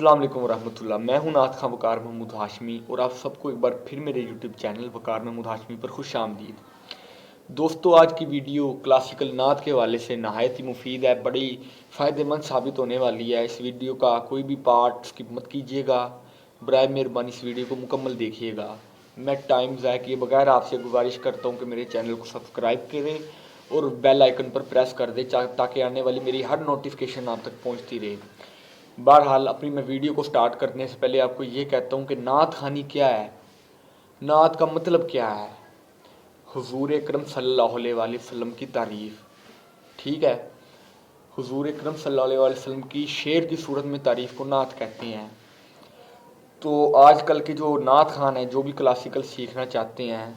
अस्सलाम वालेकुम रहमतुल्लाह। मैं हूं नात खां वकार महमूद हाशमी और आप सबको एक बार फिर मेरे यूट्यूब चैनल वकार महमूद हाशमी पर खुश आमदीद। दोस्तों, आज की वीडियो क्लासिकल नात के हवाले से नहायत ही मुफीद है, बड़ी फ़ायदेमंद साबित होने वाली है। इस वीडियो का कोई भी पार्ट स्किप मत कीजिएगा, बराए मेहरबानी इस वीडियो को मुकम्मल देखिएगा। मैं टाइम ज़ाया किए बगैर आपसे गुजारिश करता हूँ कि मेरे चैनल को सब्सक्राइब करें और बेल आइकन पर प्रेस कर दें ताकि आने वाली मेरी हर नोटिफिकेशन आप तक पहुँचती रहे। बहरहाल, अपनी मैं वीडियो को स्टार्ट करने से पहले आपको ये कहता हूँ कि नात खानी क्या है, नात का मतलब क्या है। हुजूर अकरम सल्लल्लाहु अलैहि वसल्लम की तारीफ़, ठीक है। हुजूर अकरम सल्लल्लाहु अलैहि वसल्लम की शेर की सूरत में तारीफ़ को नात कहते हैं। तो आजकल के जो नात खान हैं, जो भी क्लासिकल सीखना चाहते हैं,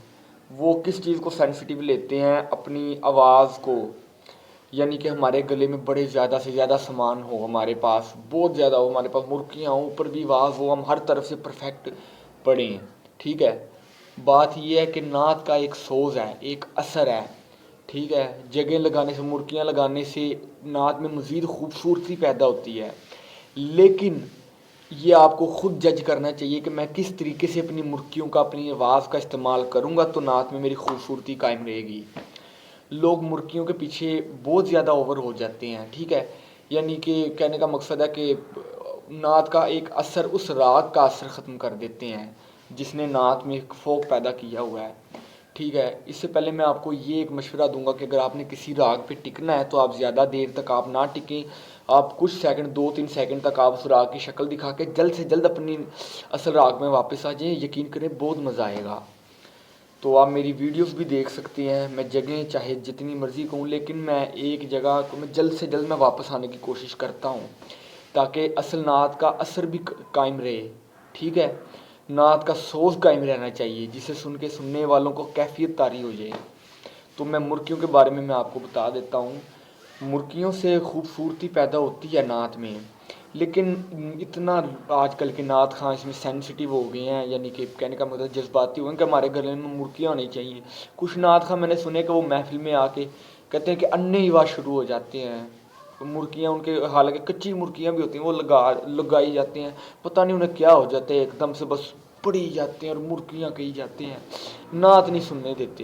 वो किस चीज़ को सेंसिटिव लेते हैं, अपनी आवाज़ को, यानी कि हमारे गले में बड़े ज़्यादा से ज़्यादा सामान हो, हमारे पास बहुत ज़्यादा हो, हमारे पास मुर्कियाँ हो, ऊपर भी आवाज़ हो, हम हर तरफ से परफेक्ट पढ़ें, ठीक है। बात यह है कि नात का एक सोज़ है, एक असर है, ठीक है। जगह लगाने से, मुर्कियाँ लगाने से नात में मज़ीद खूबसूरती पैदा होती है, लेकिन ये आपको ख़ुद जज करना चाहिए कि मैं किस तरीके से अपनी मुर्कियों का, अपनी आवाज़ का इस्तेमाल करूँगा तो नात में मेरी खूबसूरती कायम रहेगी। लोग मुर्कियों के पीछे बहुत ज़्यादा ओवर हो जाते हैं, ठीक है। यानी कि कहने का मकसद है कि नात का एक असर, उस राग का असर ख़त्म कर देते हैं जिसने नात में एक फ़ोक पैदा किया हुआ है, ठीक है। इससे पहले मैं आपको ये एक मशवरा दूंगा कि अगर आपने किसी राग पे टिकना है तो आप ज़्यादा देर तक आप ना टिकें। आप कुछ सेकंड, 2-3 सेकंड तक आप उस राग की शक्ल दिखा के जल्द से जल्द अपनी असल राग में वापस आ जाएं। यकीन करें, बहुत मज़ा आएगा। तो आप मेरी वीडियोस भी देख सकते हैं। मैं जगह चाहे जितनी मर्ज़ी कहूँ, लेकिन मैं एक जगह को मैं जल्द से जल्द मैं वापस आने की कोशिश करता हूँ ताकि असल नात का असर भी कायम रहे, ठीक है। नात का सोज़ कायम रहना चाहिए जिसे सुन के सुनने वालों को कैफियत तारी हो जाए। तो मैं मुर्कियों के बारे में मैं आपको बता देता हूँ। मुर्कियों से खूबसूरती पैदा होती है नात में, लेकिन इतना आजकल के नात खां इसमें सेंसिटिव हो गए हैं, यानी कि कहने का मतलब जज्बाती हो गए कि हमारे गले में मुर्कियाँ होनी चाहिए। कुछ नात खां मैंने सुने कि वो महफिल में आके कहते हैं कि अन्ने ही आवाज़ शुरू हो जाते हैं। मुर्कियाँ उनके, हालांकि कच्ची मुर्कियाँ भी होती हैं, वो लगाई जाती हैं, पता नहीं उन्हें क्या हो जाता है, एकदम से बस पड़ी जाते हैं और मुर्कियाँ कही जाते हैं, नात नहीं सुनने देते।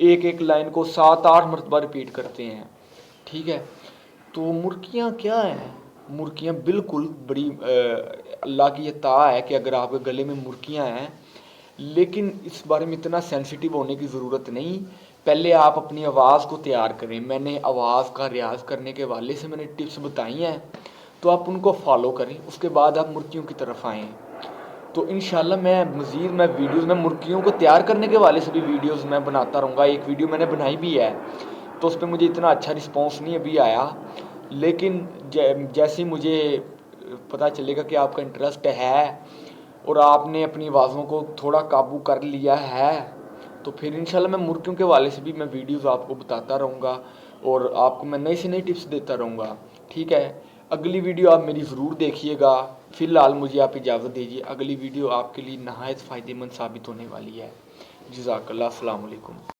एक एक लाइन को 7-8 मरतबा रिपीट करते हैं, ठीक है। तो मुर्कियाँ क्या हैं? मुर्कियाँ बिल्कुल बड़ी अल्लाह की अता है कि अगर आपके गले में मुर्कियाँ हैं, लेकिन इस बारे में इतना सेंसिटिव होने की ज़रूरत नहीं। पहले आप अपनी आवाज़ को तैयार करें। मैंने आवाज़ का रियाज़ करने के हवाले से मैंने टिप्स बताई हैं, तो आप उनको फॉलो करें, उसके बाद आप मुर्कियों की तरफ आएँ। तो इंशाल्लाह मैं वीडियोज़ में मुर्कियों को तैयार करने के हवाले से भी वीडियोज़ मैं बनाता रहूँगा। एक वीडियो मैंने बनाई भी है, तो उस पर मुझे इतना अच्छा रिस्पॉन्स नहीं अभी आया, लेकिन जैसे ही मुझे पता चलेगा कि आपका इंटरेस्ट है और आपने अपनी आवाज़ों को थोड़ा काबू कर लिया है, तो फिर इंशाल्लाह मैं मुर्गियों के हवाले से भी मैं वीडियोस आपको बताता रहूँगा और आपको मैं नई से नई टिप्स देता रहूँगा, ठीक है। अगली वीडियो आप मेरी ज़रूर देखिएगा। फ़िलहाल मुझे आप इजाज़त दीजिए, अगली वीडियो आपके लिए नहायत फ़ायदेमंद साबित होने वाली है। जज़ाकल्लाह, अस्सलाम वालेकुम।